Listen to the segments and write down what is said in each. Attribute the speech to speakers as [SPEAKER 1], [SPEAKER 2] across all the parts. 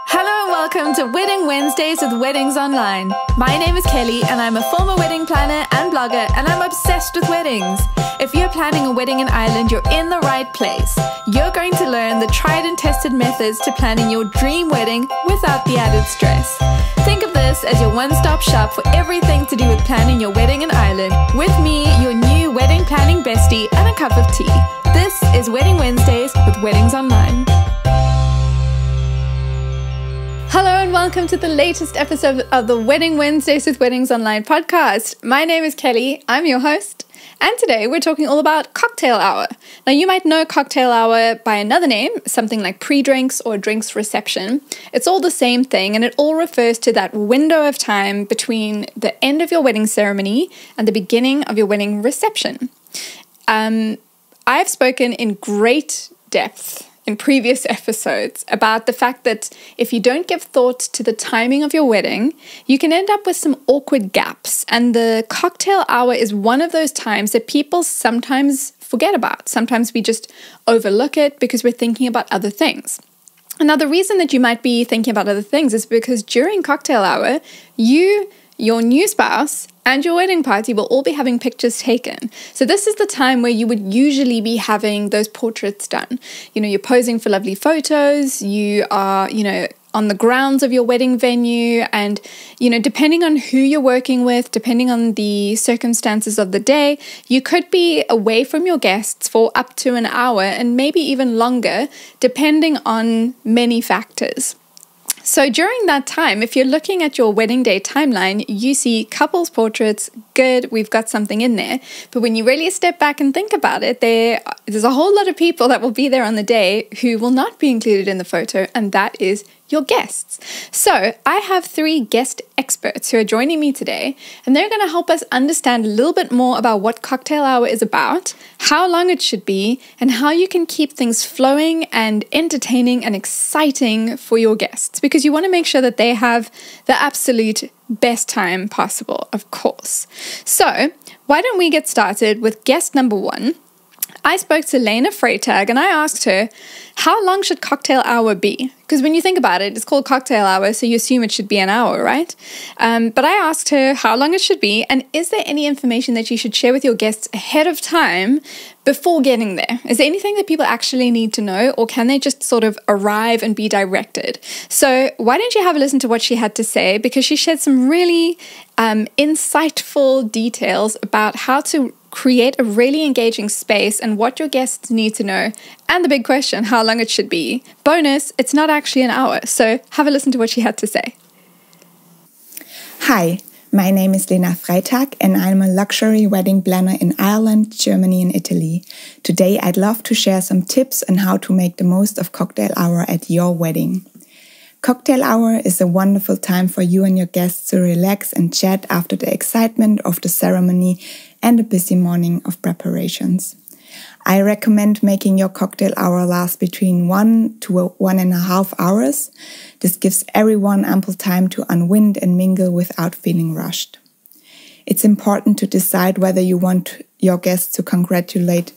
[SPEAKER 1] Hello and welcome to Wedding Wednesdays with Weddings Online. My name is Kelly and I'm a former wedding planner and blogger, and I'm obsessed with weddings. If you're planning a wedding in Ireland, you're in the right place. You're going to learn the tried and tested methods to planning your dream wedding without the added stress. Think of this as your one-stop shop for everything to do with planning your wedding in Ireland. With me, your new wedding planning bestie, and a cup of tea. This is Wedding Wednesdays with Weddings Online. Hello and welcome to the latest episode of the Wedding Wednesdays with Weddings Online podcast. My name is Kelly, I'm your host, and today we're talking all about cocktail hour. Now you might know cocktail hour by another name, something like pre-drinks or drinks reception. It's all the same thing, and it all refers to that window of time between the end of your wedding ceremony and the beginning of your wedding reception. I've spoken in great depth in previous episodes about the fact that if you don't give thought to the timing of your wedding, you can end up with some awkward gaps. And the cocktail hour is one of those times that people sometimes forget about. Sometimes we just overlook it because we're thinking about other things. Now, the reason that you might be thinking about other things is because during cocktail hour, your new spouse and your wedding party will all be having pictures taken. So this is the time where you would usually be having those portraits done. You know, you're posing for lovely photos, you are, on the grounds of your wedding venue, and, depending on who you're working with, depending on the circumstances of the day, you could be away from your guests for up to an hour and maybe even longer, depending on many factors. So during that time, if you're looking at your wedding day timeline, you see couples portraits, good, we've got something in there. But when you really step back and think about it, there's a whole lot of people that will be there on the day who will not be included in the photo, and that is your guests. So I have 3 guest experts who are joining me today, and they're going to help us understand a little bit more about what cocktail hour is about, how long it should be, and how you can keep things flowing and entertaining and exciting for your guests, because you want to make sure that they have the absolute best time possible, of course. So why don't we get started with guest number 1. I spoke to Lena Freytag and I asked her, how long should cocktail hour be? Because when you think about it, it's called cocktail hour, so you assume it should be an hour, right? But I asked her how long it should be, and is there any information that you should share with your guests ahead of time before getting there? Is there anything that people actually need to know, or can they just sort of arrive and be directed? So why don't you have a listen to what she had to say, because she shared some really insightful details about how to create a really engaging space and what your guests need to know, and the big question, how long it should be. Bonus, it's not actually an hour, so have a listen to what she had to say.
[SPEAKER 2] Hi, my name is Lena Freytag and I'm a luxury wedding planner in Ireland, Germany and Italy. Today I'd love to share some tips on how to make the most of cocktail hour at your wedding. Cocktail hour is a wonderful time for you and your guests to relax and chat after the excitement of the ceremony and a busy morning of preparations. I recommend making your cocktail hour last between 1 to 1.5 hours. This gives everyone ample time to unwind and mingle without feeling rushed. It's important to decide whether you want your guests to congratulate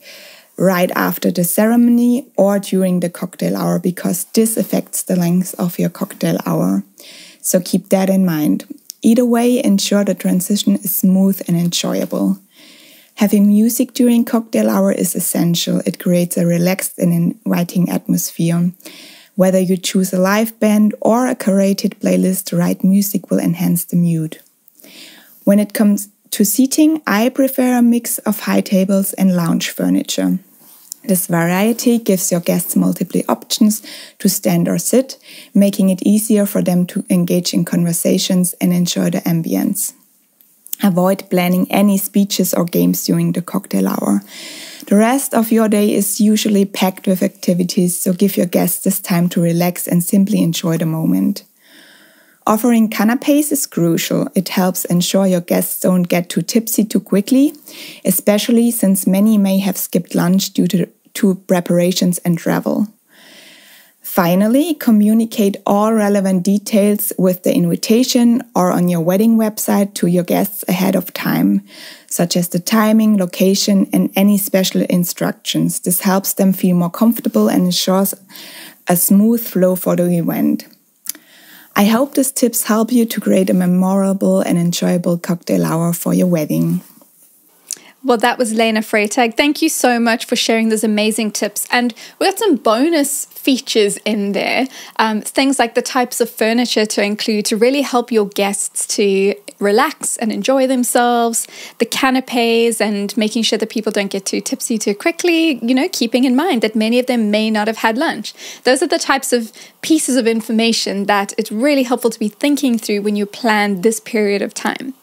[SPEAKER 2] right after the ceremony or during the cocktail hour, because this affects the length of your cocktail hour. So keep that in mind. Either way, ensure the transition is smooth and enjoyable. Having music during cocktail hour is essential. It creates a relaxed and inviting atmosphere. Whether you choose a live band or a curated playlist, the right music will enhance the mood. When it comes to seating, I prefer a mix of high tables and lounge furniture. This variety gives your guests multiple options to stand or sit, making it easier for them to engage in conversations and enjoy the ambience. Avoid planning any speeches or games during the cocktail hour. The rest of your day is usually packed with activities, so give your guests this time to relax and simply enjoy the moment. Offering canapés is crucial. It helps ensure your guests don't get too tipsy too quickly, especially since many may have skipped lunch due to preparations and travel. Finally, communicate all relevant details with the invitation or on your wedding website to your guests ahead of time, such as the timing, location, and any special instructions. This helps them feel more comfortable and ensures a smooth flow for the event. I hope these tips help you to create a memorable and enjoyable cocktail hour for your wedding.
[SPEAKER 1] Well, that was Lena Freytag. Thank you so much for sharing those amazing tips. And we got some bonus features in there. Things like the types of furniture to include to really help your guests to relax and enjoy themselves, the canapes and making sure that people don't get too tipsy too quickly, keeping in mind that many of them may not have had lunch. Those are the types of pieces of information that it's really helpful to be thinking through when you plan this period of time.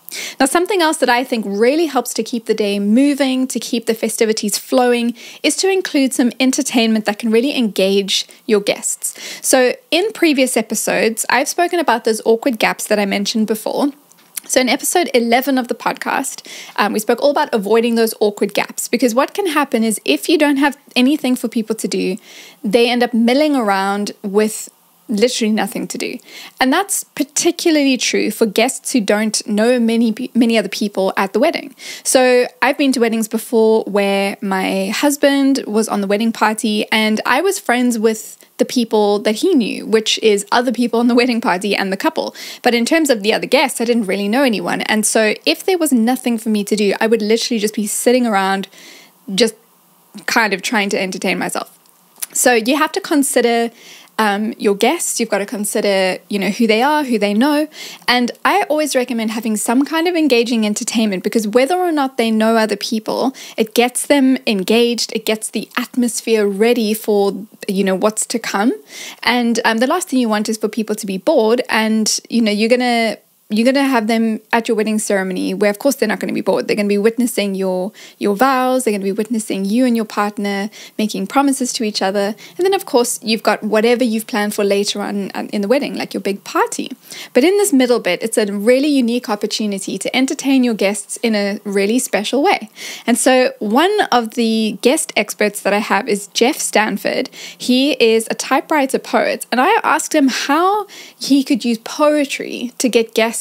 [SPEAKER 1] Now, something else that I think really helps to keep the day moving, to keep the festivities flowing, is to include some entertainment that can really engage your guests. So in previous episodes, I've spoken about those awkward gaps that I mentioned before. So in episode 11 of the podcast, we spoke all about avoiding those awkward gaps, because what can happen is if you don't have anything for people to do, they end up milling around with literally nothing to do. And that's particularly true for guests who don't know many other people at the wedding. So I've been to weddings before where my husband was on the wedding party and I was friends with the people that he knew, which is other people on the wedding party and the couple. But in terms of the other guests, I didn't really know anyone. And so if there was nothing for me to do, I would literally just be sitting around just kind of trying to entertain myself. So you have to consider your guests. You've got to consider, who they are, who they know. And I always recommend having some kind of engaging entertainment, because whether or not they know other people, it gets them engaged. It gets the atmosphere ready for, what's to come. And the last thing you want is for people to be bored and, you're going to have them at your wedding ceremony where, of course, they're not going to be bored. They're going to be witnessing your vows. They're going to be witnessing you and your partner making promises to each other. And then, of course, you've got whatever you've planned for later on in the wedding, like your big party. But in this middle bit, it's a really unique opportunity to entertain your guests in a really special way. And so one of the guest experts that I have is Jeff Stanford. He is a typewriter poet. And I asked him how he could use poetry to get guests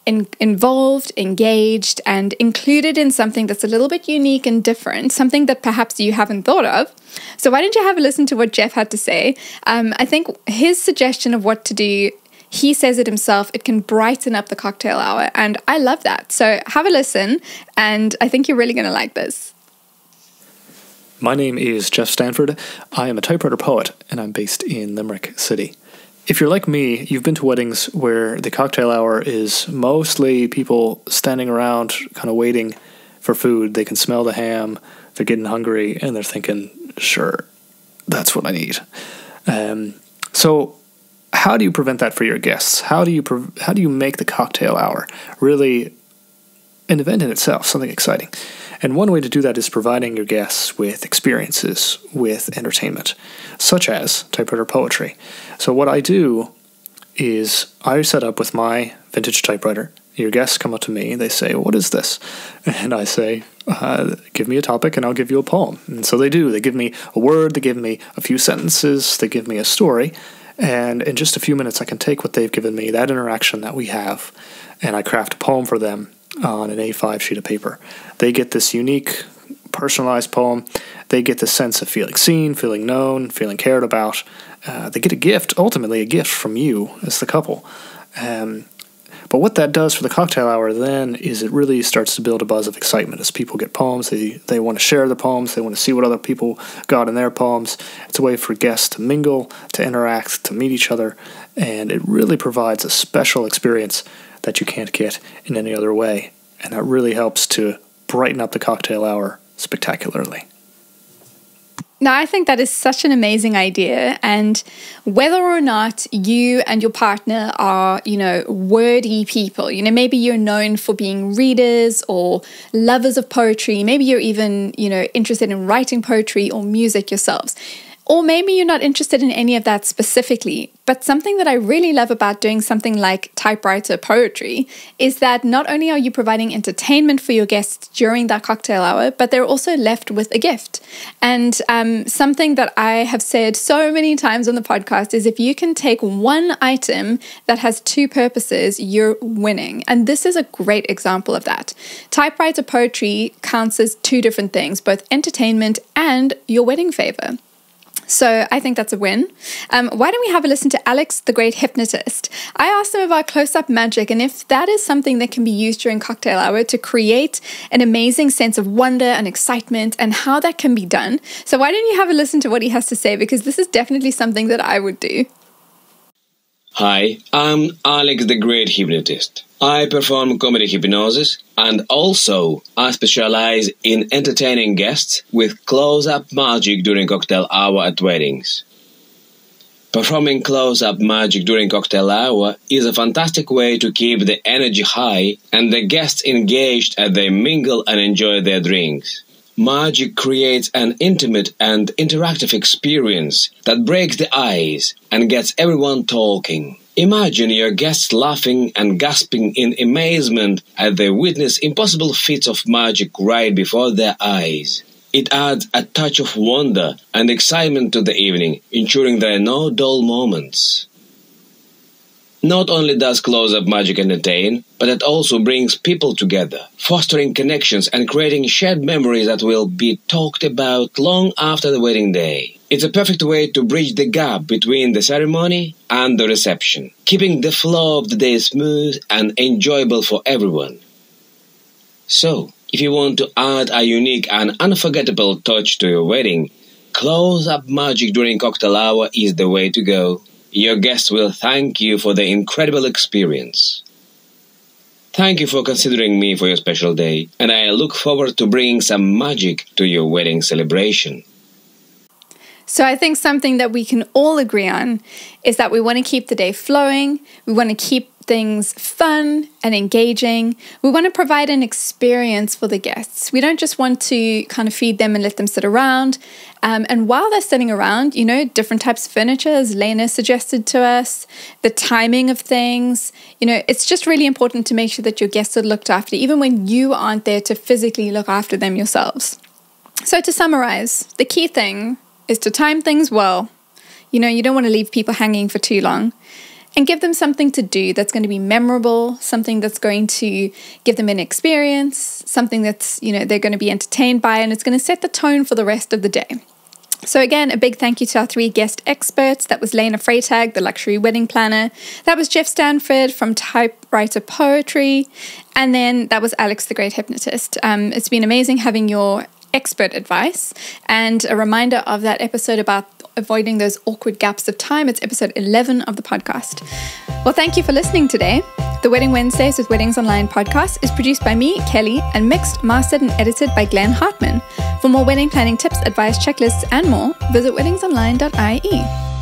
[SPEAKER 1] involved, engaged, and included in something that's a little bit unique and different, something that perhaps you haven't thought of. So why don't you have a listen to what Jeff had to say? I think his suggestion of what to do, he says it himself, it can brighten up the cocktail hour, and I love that. So have a listen, and I think you're really going to like this.
[SPEAKER 3] My name is Jeff Stanford. I am a typewriter poet, and I'm based in Limerick City. If you're like me, you've been to weddings where the cocktail hour is mostly people standing around kind of waiting for food. They can smell the ham, they're getting hungry, and they're thinking, sure, that's what I need. So how do you prevent that for your guests? How do you make the cocktail hour really an event in itself, something exciting? And one way to do that is providing your guests with experiences, with entertainment, such as typewriter poetry. So what I do is I set up with my vintage typewriter. Your guests come up to me, they say, what is this? And I say, give me a topic and I'll give you a poem. And so they do. They give me a word, they give me a few sentences, they give me a story. And in just a few minutes, I can take what they've given me, that interaction that we have, and I craft a poem for them on an A5 sheet of paper. They get this unique, personalized poem. They get the sense of feeling seen, feeling known, feeling cared about. They get a gift, ultimately a gift from you as the couple. But what that does for the cocktail hour then is it really starts to build a buzz of excitement as people get poems. They want to share the poems. They want to see what other people got in their poems. It's a way for guests to mingle, to interact, to meet each other. And it really provides a special experience that you can't get in any other way. And that really helps to brighten up the cocktail hour spectacularly.
[SPEAKER 1] Now, I think that is such an amazing idea. And whether or not you and your partner are, wordy people, maybe you're known for being readers or lovers of poetry. Maybe you're even, interested in writing poetry or music yourselves. Or maybe you're not interested in any of that specifically, but something that I really love about doing something like typewriter poetry is that not only are you providing entertainment for your guests during that cocktail hour, but they're also left with a gift. And something that I have said so many times on the podcast is if you can take one item that has two purposes, you're winning. And this is a great example of that. Typewriter poetry counts as two different things, both entertainment and your wedding favor. So I think that's a win. Why don't we have a listen to Alex, the great hypnotist? I asked him about close-up magic and if that is something that can be used during cocktail hour to create an amazing sense of wonder and excitement and how that can be done. So why don't you have a listen to what he has to say, because this is definitely something that I would do.
[SPEAKER 4] Hi, I'm Alex, the great hypnotist. I perform comedy hypnosis and also I specialize in entertaining guests with close-up magic during cocktail hour at weddings. Performing close-up magic during cocktail hour is a fantastic way to keep the energy high and the guests engaged as they mingle and enjoy their drinks. Magic creates an intimate and interactive experience that breaks the ice and gets everyone talking. Imagine your guests laughing and gasping in amazement as they witness impossible feats of magic right before their eyes. It adds a touch of wonder and excitement to the evening, ensuring there are no dull moments. Not only does close-up magic entertain, but it also brings people together, fostering connections and creating shared memories that will be talked about long after the wedding day. It's a perfect way to bridge the gap between the ceremony and the reception, keeping the flow of the day smooth and enjoyable for everyone. So, if you want to add a unique and unforgettable touch to your wedding, close-up magic during cocktail hour is the way to go. Your guests will thank you for the incredible experience. Thank you for considering me for your special day, and I look forward to bringing some magic to your wedding celebration.
[SPEAKER 1] So I think something that we can all agree on is that we want to keep the day flowing, we want to keep things fun and engaging, we want to provide an experience for the guests. We don't just want to kind of feed them and let them sit around. And while they're sitting around, different types of furniture, as Lena suggested to us, the timing of things, it's just really important to make sure that your guests are looked after, even when you aren't there to physically look after them yourselves. So to summarize, the key thing is to time things well. You don't want to leave people hanging for too long. And give them something to do that's going to be memorable, something that's going to give them an experience, something that's, they're going to be entertained by, and it's going to set the tone for the rest of the day. So again, a big thank you to our 3 guest experts. That was Lena Freytag, the luxury wedding planner. That was Jeff Stanford from Typewriter Poetry. And then that was Alex, the great hypnotist. It's been amazing having your expert advice, and a reminder of that episode about avoiding those awkward gaps of time. It's episode 11 of the podcast. Well, thank you for listening today. The Wedding Wednesdays with Weddings Online podcast is produced by me, Kelly, and mixed, mastered, and edited by Glenn Hartman. For more wedding planning tips, advice, checklists, and more, visit weddingsonline.ie.